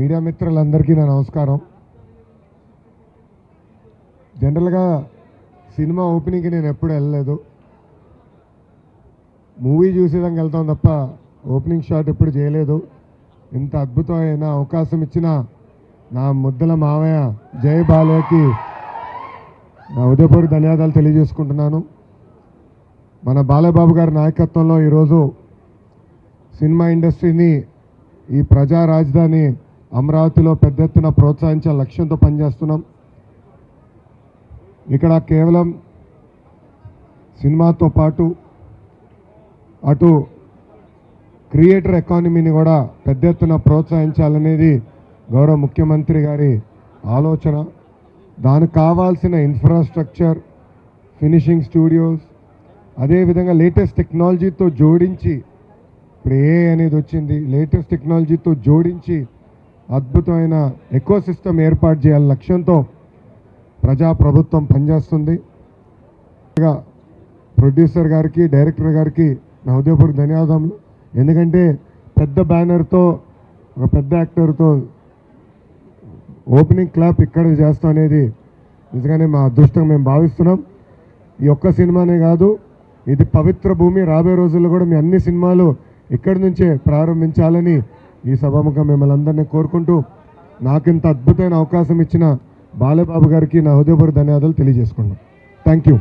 Media మిత్రులందరికీ నా నమస్కారం. జనరల్గా సినిమా ఓపెనింగ్కి నేను ఎప్పుడు వెళ్ళలేదు, మూవీ చూసేదానికి వెళ్తాం తప్ప ఓపెనింగ్ షాట్ ఎప్పుడు చేయలేదు. ఇంత అద్భుతమైన అవకాశం ఇచ్చిన నా ముద్దల మావయ్య జై బాలయ్యకి నా ఉదయపూర్వక ధన్యవాదాలు తెలియజేసుకుంటున్నాను. మన బాలయ్యబాబు గారి నాయకత్వంలో ఈరోజు సినిమా ఇండస్ట్రీని ఈ ప్రజా రాజధాని అమరావతిలో పెద్ద ఎత్తున ప్రోత్సహించే లక్ష్యంతో పనిచేస్తున్నాం. ఇక్కడ కేవలం సినిమాతో పాటు అటు క్రియేటర్ ఎకానమీని కూడా పెద్ద ఎత్తున ప్రోత్సహించాలనేది గౌరవ ముఖ్యమంత్రి గారి ఆలోచన. దానికి కావాల్సిన ఇన్ఫ్రాస్ట్రక్చర్, ఫినిషింగ్ స్టూడియోస్, అదేవిధంగా లేటెస్ట్ టెక్నాలజీతో జోడించి, ఇప్పుడు ఏఐ అనేది వచ్చింది, లేటెస్ట్ టెక్నాలజీతో జోడించి అద్భుతమైన ఎకోసిస్టమ్ ఏర్పాటు చేయాలి లక్ష్యంతో ప్రజాప్రభుత్వం పనిచేస్తుంది. ప్రొడ్యూసర్ గారికి, డైరెక్టర్ గారికి నా హృదయపూర్వక ధన్యవాదాలు. ఎందుకంటే పెద్ద బ్యానర్తో, ఒక పెద్ద యాక్టర్తో ఓపెనింగ్ క్లాప్ ఇక్కడ చేస్తాం అనేది నిజంగానే మా అదృష్టంగా మేము భావిస్తున్నాం. ఈ ఒక్క సినిమానే కాదు, ఇది పవిత్ర భూమి. రాబోయే రోజుల్లో కూడా మీ అన్ని సినిమాలు ఇక్కడి నుంచే ప్రారంభించాలని ఈ సభాముఖం మిమ్మల్ని అందరినీ కోరుకుంటూ, నాకింత అద్భుతమైన అవకాశం ఇచ్చిన బాలయ్యబాబు గారికి నా హృదయపూర్వక ధన్యవాదాలు తెలియజేసుకున్నాను. Thank you.